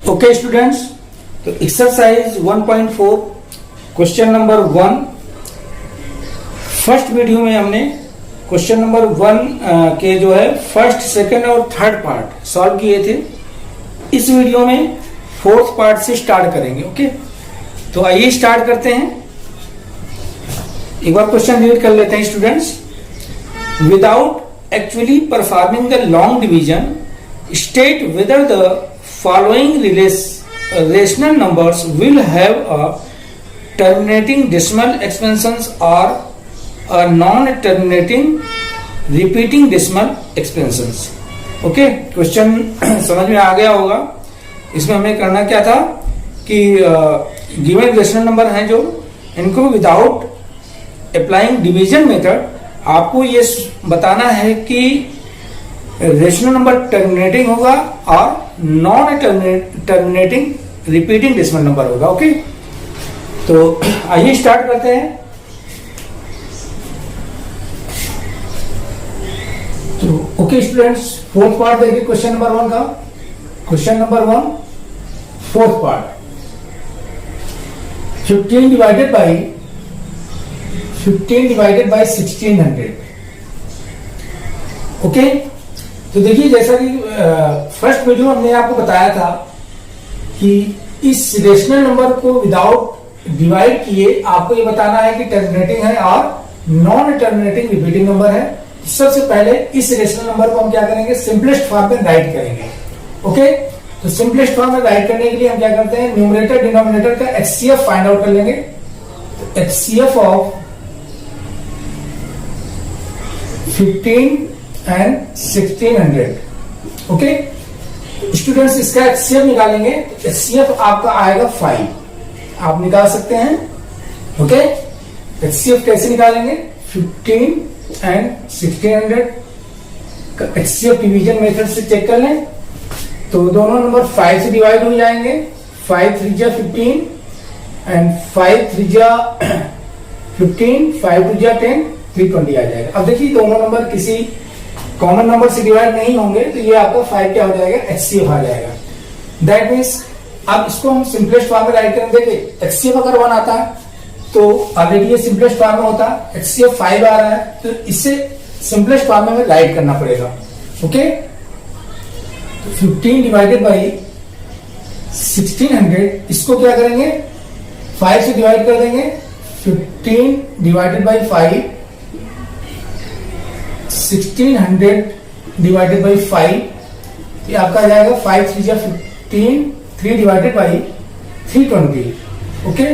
Okay students, तो exercise 1.4 question number 1। First video में हमने क्वेश्चन नंबर 1 के जो है फर्स्ट, सेकंड और थर्ड पार्ट सॉल्व किए थे। इस वीडियो में फोर्थ पार्ट से स्टार्ट करेंगे। ओके, तो आइए स्टार्ट करते हैं। एक बार क्वेश्चन रीड कर लेते हैं students. Without actually performing the long division, state whether the following rational numbers will have a terminating decimal expansions or a non-terminating repeating decimal expansions। Okay, question समझ में आ गया होगा। इसमें हमें करना क्या था कि गिवन रेशनल नंबर हैं जो, इनको विदाउट अप्लाइंग डिवीजन मेथड आपको ये बताना है कि रेशनल नंबर टर्मिनेटिंग होगा और non terminating repeating decimal number होगा। ओके, तो आइए स्टार्ट करते हैं। तो ओके स्टूडेंट्स, फोर्थ पार्ट देखिए क्वेश्चन नंबर 1 का। Question number 1 fourth part, 15 divided by 1600। Okay, तो देखिए जैसा कि फर्स्ट वीडियो हमने आपको बताया था कि इस रेशनल नंबर को विदाउट डिवाइड किए आपको ये बताना है कि टर्मिनेटिंग है और नॉन टर्मिनेटिंग रिपीटिंग नंबर है। तो सबसे पहले इस रेशनल नंबर को हम क्या करेंगे, सिंपलेस्ट फॉर्म में राइट करेंगे। ओके, तो सिंपलेस्ट फॉर्म में राइट करने के लिए हम क्या करते हैं, न्यूमरेटर डिनोमिनेटर का एचसीएफ फाइंड आउट कर लेंगे। तो HCF of 15 and 1600। Okay students, इसका एचसीएफ निकालेंगे। तो एचसीएफ आपका आएगा 5, आप निकाल सकते हैं। ओके, एचसीएफ कैसे निकालेंगे, 15 एंड 1600 का एचसीएफ डिवीजन मेथड से चेक कर लें। तो दोनों नंबर 5 से डिवाइड हो जाएंगे। 5 3 जा 15 एंड 5 3 जा 15, 5 2 जा 10, 320 आ जाएगा। अब देखिए दोनों नंबर किसी कॉमन नंबर से डिवाइड नहीं होंगे, तो ये आपका 5 क्या हो जाएगा, एचसीएफ आ जाएगा। दैट मीन्स अब इसको हम सिंपलेस्ट फॉर्म में राइट करेंगे। देखिए एचसीएफ अगर 1 आता है तो ऑलरेडी ये सिंपलेस्ट फॉर्म में होता है। एचसीएफ 5 आ रहा है तो इससे सिंपलेस्ट फॉर्म में राइट करना पड़ेगा। ओके, तो 15 डिवाइडेड बाई 1600, इसको क्या करेंगे, 5 से डिवाइड कर देंगे। 15 डिवाइडेड बाई 5, 1600 डिवाइडेड बाई 5, ये आपका आ जाएगा 5 3 जा 15, 3 डिवाइडेड बाई 320। ओके,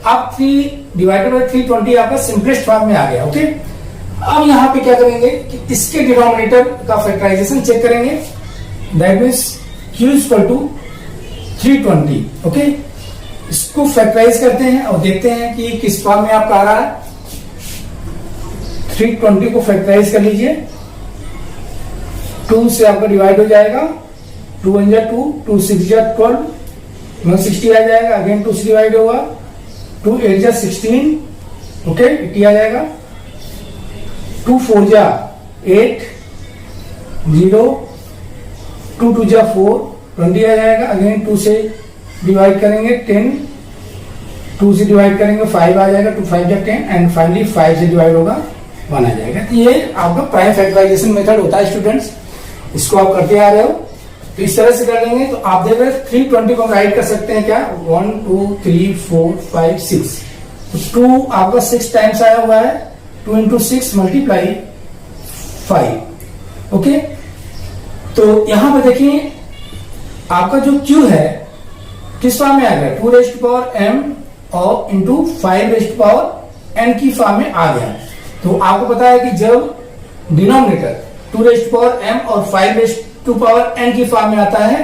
अब 3 डिवाइडेड बाई 320 आपका सिंपलेस्ट फॉर्म में आ गया। ओके, अब यहां पे क्या करेंगे कि इसके डिनोमिनेटर का फैक्टराइजेशन चेक करेंगे। That means Q equal to 320। Okay, इसको फैक्टराइज करते हैं और देखते हैं कि किस फॉर्म में आपका आ रहा है। 320 को फैक्टराइज कर लीजिए। 2 से आपका डिवाइड हो जाएगा। 2 1 जा 2, 2 6 जा 12, 160 आ जाएगा। अगेन 2 से डिवाइड होगा। 2 8 जा 16, ओके 80 आ जाएगा। 2 4 जा 8, 0, 2 2 जा 4, 20 आ जाएगा। अगेन 2 से डिवाइड करेंगे 10, 2 से डिवाइड करेंगे 5 आ जाएगा। 2 5 जा 10 एंड फाइनली 5 से डिवाइड होगा 1 आ जाएगा। तो ये आपका प्राइम फैक्टराइजेशन मेथड होता है स्टूडेंट्स, इसको आप करते आ रहे हो। तो इस तरह से कर लेंगे तो आप देख रहे हैं 320 को राइट कर सकते हैं क्या, 1 2 3 4 5 6। तो 2 आपका 6 टाइम्स आया हुआ है। 2 इंटू 6 मल्टीप्लाई 5। ओके, तो यहां पर देखिए आपका जो Q है किस फॉर्म में आ गया, 2 रेज़्ड टू पावर m और into 5 raised to power n की फॉर्म में आ गया। तो आपको पता है कि जब denominator 2 raised to power m और 5 रेज़्ड टू पावर n की फॉर्म में आता है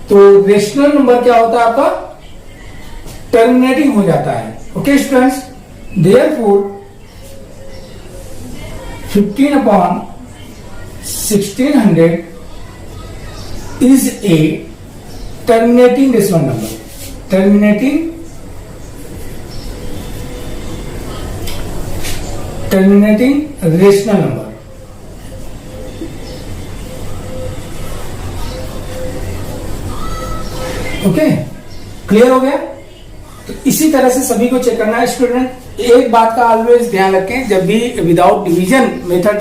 तो रेशनल नंबर क्या होता है आपका, टर्मिनेटिंग हो जाता है। Okay students, therefore 15 upon 1600 is a terminating decimal number. Terminating rational number. Okay, clear हो गया। तो इसी तरह से सभी को चेक करना है स्टूडेंट। एक बात का ऑलवेज ध्यान रखें, जब भी विदाउट डिवीजन मेथड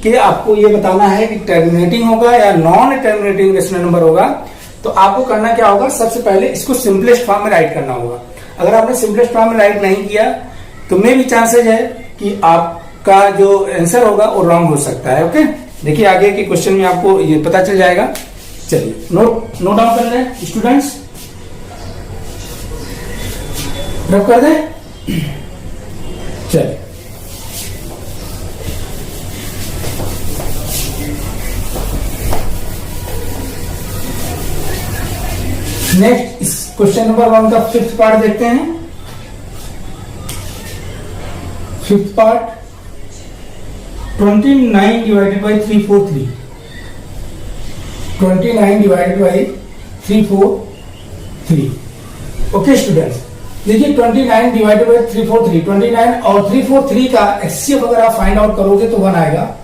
के आपको ये बताना है कि टर्मिनेटिंग होगा या नॉन टर्मिनेटिंग रेशनल नंबर होगा, तो आपको करना क्या होगा, सबसे पहले इसको सिंपलेस्ट फॉर्म में राइट करना होगा। अगर आपने सिंपलेस्ट फॉर्म में राइट नहीं किया तो मे भी चांसेज है कि आपका जो आंसर होगा वो रॉन्ग हो सकता है। ओके, देखिए आगे के क्वेश्चन में आपको ये पता चल जाएगा। चलिए नोट डाउन कर लें स्टूडेंट्स, रब कर दें। चलिए नेक्स्ट इस क्वेश्चन नंबर 1 का फिफ्थ पार्ट देखते हैं। Fifth part 29 divided by 343, 29 divided by 343। Okay students, देखिए 29 डिवाइडेड बाई 343, 29 और 343 का एचसीएफ अगर आप फाइंड आउट करोगे तो 1 आएगा।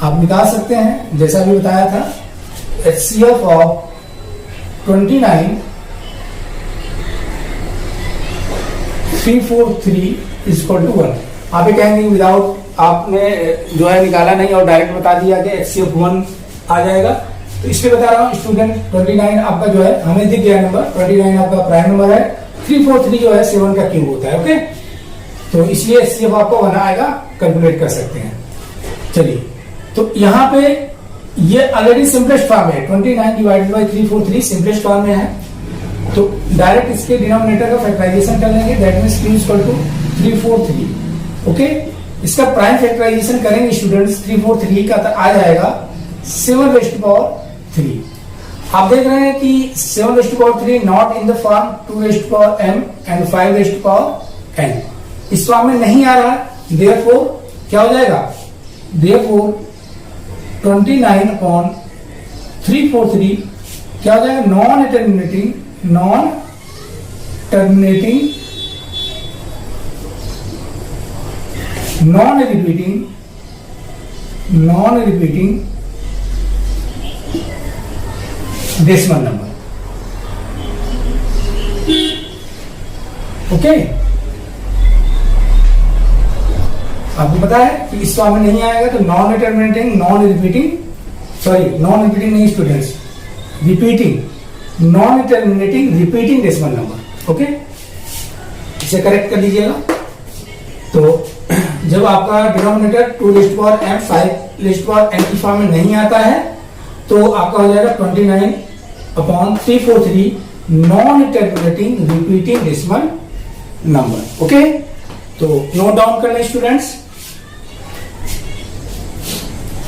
आप निकाल सकते हैं जैसा भी बताया था। HCF of 29 343 is equal to 1। आप ये कहेंगे विदाउट आपने जो है निकाला नहीं और डायरेक्ट बता दिया कि एचसीएफ 1 आ जाएगा, तो इसलिए बता रहा हूं स्टूडेंट। 29 आपका जो है हमें दिख गया नंबर, 29 आपका प्राइम नंबर है, 343 जो है 7 का क्यूब होता है। ओके, तो इसलिए एचसीएफ आपको 1 आएगा, कैलकुलेट कर सकते हैं। चलिए, तो यहाँ पे ये ऑलरेडी सिंपलेस्ट फॉर्म है, 29 डिवाइडेड बाई 343 सिंपलेस्ट फॉर्म में है, तो डायरेक्ट इसके डिनोमिनेटर का फैक्टराइजेशन कर लेंगे। That means q equal to 343। Okay, इसका प्राइम फैक्टराइजेशन करेंगे स्टूडेंट्स, 343 का आ जाएगा 7 रेज़्ड टू पावर 3। आप देख रहे हैं कि 7 raised to power 3 not in the form 2 raised to power m and 5 raised to power n, इस फॉर्म में नहीं आ रहा। देयरफॉर क्या हो जाएगा, देयरफॉर 29 अपॉन 343 क्या हो जाएगा, non terminating, non terminating, non repeating, non repeating decimal number. Okay, आपको पता है कि इस फॉर्म में नहीं आएगा, तो non terminating, non repeating, sorry non repeating नहीं students, repeating, non terminating repeating decimal number. Okay, इसे करेक्ट कर लीजिएगा। तो जब आपका denominator 2 raised to power m 5 raised to power n की फॉर्म में नहीं आता है, तो आपका हो जाएगा 29 upon 343 non terminating repeating decimal number. Okay, तो नोट डाउन कर लें स्टूडेंट्स,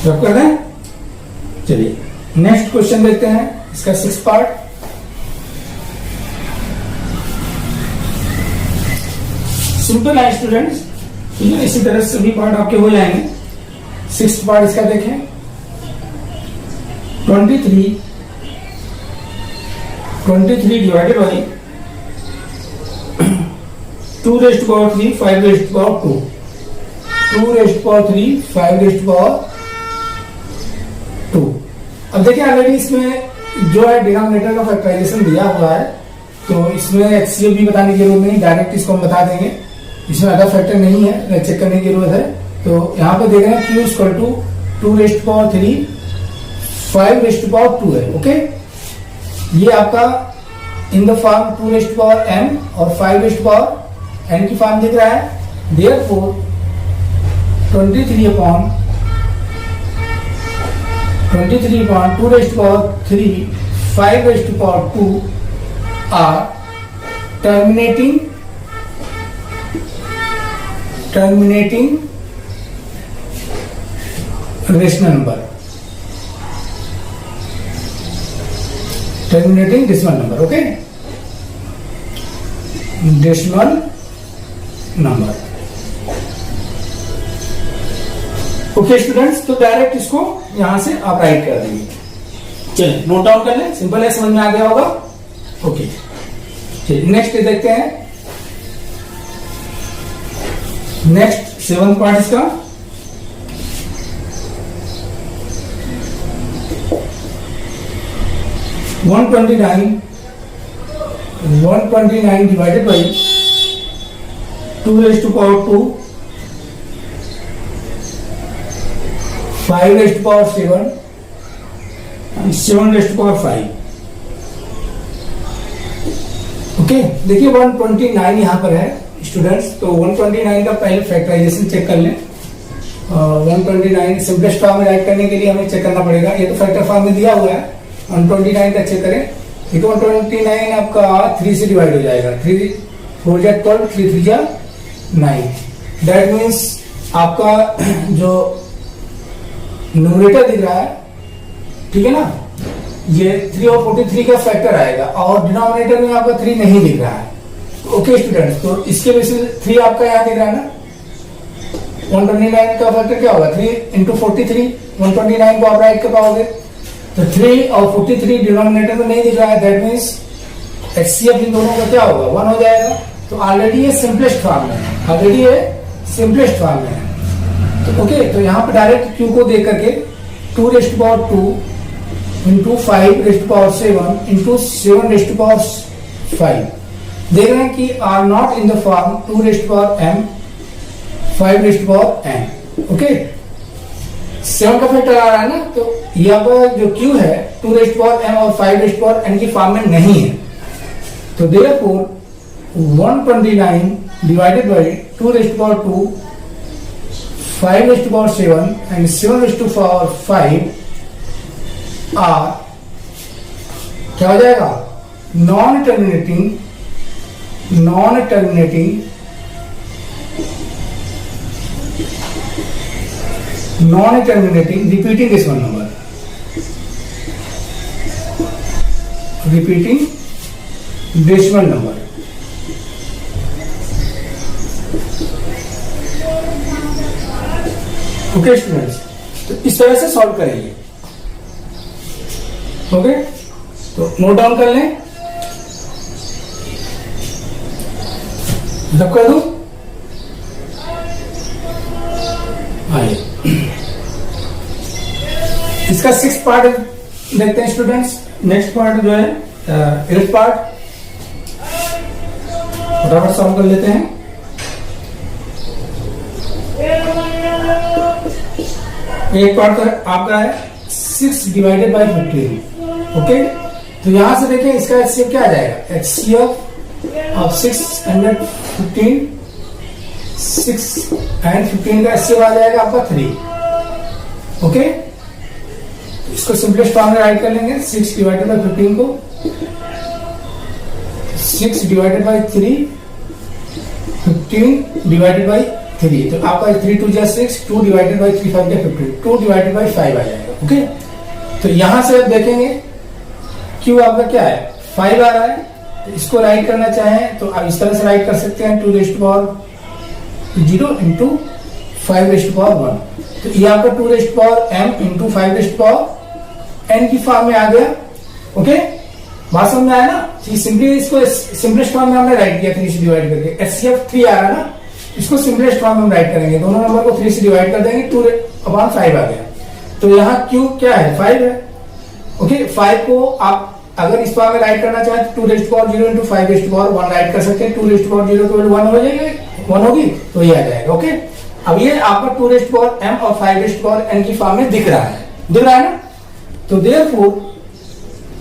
रब कर दें। चलिए नेक्स्ट क्वेश्चन देखते हैं, इसका 6th पार्ट। सिंपल है स्टूडेंट्स, इसी तरह से सभी पार्ट आपके हो जाएंगे। 6th पार्ट इसका देखें, 23 divided by 2 raised to power 3 5 raised to power 2, 2 raised to power 3 5 raised to power 2। अब देखिए ऑलरेडी इसमें जो है डिनोमिनेटर का फैक्टराइजेशन दिया हुआ है, तो इसमें एचसीएफ भी बताने की जरूरत नहीं, डायरेक्ट इसको हम बता देंगे। इसमें अदर फैक्टर नहीं है, चेक करने की जरूरत है। तो यहाँ पे देख रहे हैं q equal to 2 raised to power 3 5 raised to power 2 है। ओके, ये आपका in the form 2 raised to power m और 5 रेज़्ड टू पावर n की फॉर्म दिख रहा है। Therefore 23 upon 2 raised to power 3 5 raised to power 2 are terminating rational number, terminating decimal number. Okay, decimal number. Okay students, तो direct इसको यहां से आप राइट कर देंगे। चलिए नोट डाउन कर लें, सिंपल है, समझ में आ गया होगा। ओके, चलिए नेक्स्ट देखते हैं। नेक्स्ट 7th पार्ट इसका, 129 divided by 2 raised to power 2, 5 raised to power 7 and 7 raised to power 5. Okay, देखिए 129 यहाँ पर है स्टूडेंट्स। तो 129 का पहले फैक्टराइजेशन चेक कर लें। 129 सिंपलेस्ट फॉर्म में राइट करने के लिए हमें चेक करना पड़ेगा। ये तो फैक्टर फॉर्म में दिया हुआ है। 129 का चेक करें। देखो 129 आपका 3 से डिवाइड हो जाएगा। 3 4 जा 12, 3 3 जा 9। दैट मीन्स आपका जो न्यूमरेटर दिख रहा है, ठीक है ना, ये 3 और 43 का फैक्टर आएगा और डिनोमिनेटर में आपका 3 नहीं दिख रहा है। ओके स्टूडेंट्स, तो इसके बेसिस 3 आपका यहाँ दिख रहा है ना। 129 का फैक्टर क्या होगा? 3 इंटू 43। 129 को आप राइट कर पाओगे तो 3 और 43 डिनोमिनेटर में नहीं दिख रहा है। दैट मीन्स HCF इन दोनों का क्या होगा? 1 हो जाएगा। तो ऑलरेडी ये सिंपलेस्ट फॉर्म में है, ऑलरेडी ये सिंपलेस्ट फॉर्म में है। तो ओके, तो यहाँ पे डायरेक्ट Q को देख करके 2 raised to power 2 into 5 raised to power 7 into 7 raised to power 5 देख रहे हैं कि are not in the form 2 raised to power m, 5 raised to power n। Okay, 7 का फैक्टर आ रहा है ना, तो यहाँ पर जो Q है 2 raised to power m और 5 raised to power n की फॉर्म में नहीं है। तो therefore 129 divided by 2 raised to power 2, 5 raised to power 7 and 7 raised to power 5 are क्या हो जाएगा? Non terminating repeating decimal number, repeating decimal number. Okay students, तो इस तरह से सॉल्व करेंगे। ओके, तो नोट डाउन कर लें। जब कर दूं आइए, इसका 6th पार्ट देखते हैं स्टूडेंट्स। नेक्स्ट पार्ट जो है 8th पार्ट, फटाफट सॉल्व कर लेते हैं। एक पार्ट तो आपका है 6 डिवाइडेड बाई 15। ओके, तो यहां से देखें इसका HCF क्या आ जाएगा? HCF ऑफ 6 and 15, 6 and 15 का HCF आ जाएगा आपका 3। ओके, इसको सिंपलेस्ट फॉर्म में राइट कर लेंगे। 6 डिवाइडेड बाई 15 को 6 डिवाइडेड बाई 3, 15 डिवाइडेड बाई 3। तो आपका 3 2 जा 6, 2 डिवाइडेड बाई 3 5 जा 15, 2 डिवाइडेड बाई 5 आ जाएगा। ओके, तो यहां से आप देखेंगे Q आपका क्या है? 5 आ रहा है। तो इसको राइट करना चाहें तो आप इस तरह से राइट कर सकते हैं, 2 raised to power 0 into 5 raised to power 1। तो ये आपका 2 raised to power m into 5 raised to power n की फॉर्म में आ गया। ओके, बात समझ में आया ना? सिंपली इसको सिंपलेस्ट फॉर्म में हमने राइट किया 3 से डिवाइड करके। HCF 3 आ रहा है ना, इसको सिंपलेस्ट फॉर्म में हम राइट करेंगे। दोनों नंबर को 3 से डिवाइड कर देंगे, 2/5 आ गया। तो यहाँ Q क्या है? 5 है। ओके, 5 को आप अगर इस फॉर्म में राइट करना चाहें तो 2 raised to power 0 into 5 raised to power 1 right कर सकते हैं। 2 raised to power 0 की वैल्यू 1 हो जाएगी, 1 होगी तो ये आ जाएगा। ओके, अब ये आपका 2 raised to power m और 5 raised to power n की फॉर्म में दिख रहा है ना। तो therefore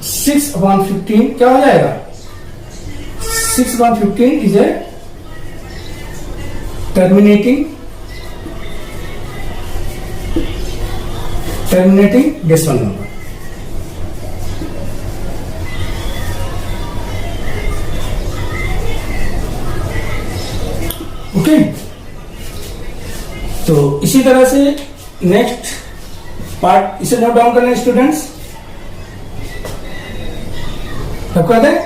6/15 क्या हो जाएगा? 6/15 is a terminating decimal number. Okay, तो इसी तरह से नेक्स्ट पार्ट इसे नोट डाउन कर लें स्टूडेंट्स। सब कर दें।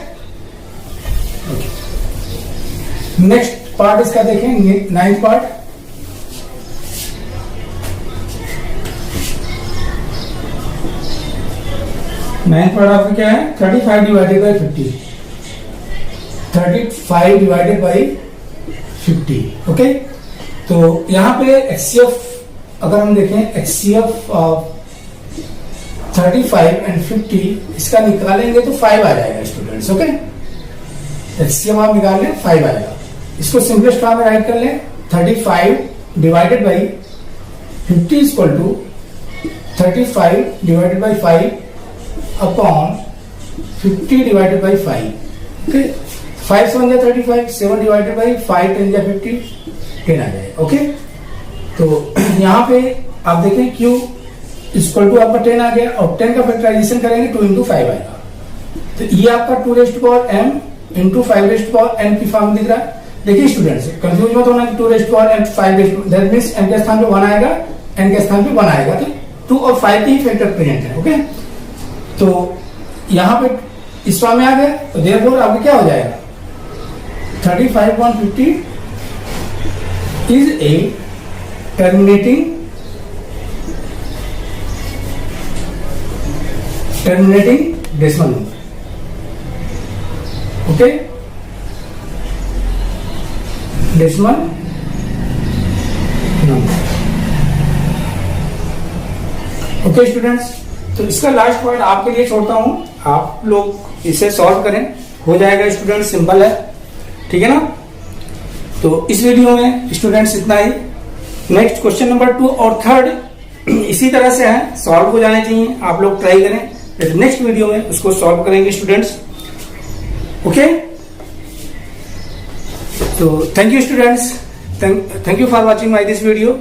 नेक्स्ट पार्ट इसका देखें, 9th पार्ट। आपका क्या है? 35 divided by 50, 35 divided by 50। Okay, तो यहां पे HCF अगर हम देखें, HCF 35 and 50 इसका निकालेंगे तो 5 आ जाएगा स्टूडेंट्स। ओके, एलसीएम आप निकाल लें 5 आएगा। इसको सिंपलेस्ट फॉर्म में राइट कर लें 35 divided by 50 equal to 35 divided by 5 upon 50 divided by 5। Okay, 5 से 1 जा 35, 7 डिवाइडेड बाई 5 10 जा 50, 10 आ जाएगा। ओके, तो यहाँ पे आप देखें Q इक्वल टू आपका 10 आ गया और 10 का फैक्टराइजेशन करेंगे 2 इंटू 5 आएगा। तो ये आपका 2 raise to power m into 5 raise to power n की फॉर्म दिख रहा है। देखिए स्टूडेंट्स, कंफ्यूज मत होना कि 2 raise to power n 5 raise to, that means n के स्थान पे 1 आएगा, n के स्थान पे 1 आएगा। तो 2 और 5 के ही फैक्टर प्रेजेंट है। ओके, तो यहाँ पे इस फॉर्म में आ गया, तो देयरफॉर आपका क्या हो जाएगा 35/50 is a terminating decimal number. Okay, decimal number. Okay students, तो इसका लास्ट पॉइंट आपके लिए छोड़ता हूं, आप लोग इसे सॉल्व करें, हो जाएगा स्टूडेंट, सिंपल है, ठीक है ना। तो इस वीडियो में स्टूडेंट्स इतना ही। नेक्स्ट क्वेश्चन नंबर 2 और 3 इसी तरह से है, सॉल्व हो जाने चाहिए, आप लोग ट्राई करें। नेक्स्ट वीडियो में उसको सॉल्व करेंगे स्टूडेंट्स। ओके, तो thank you students, thank you for watching my this video.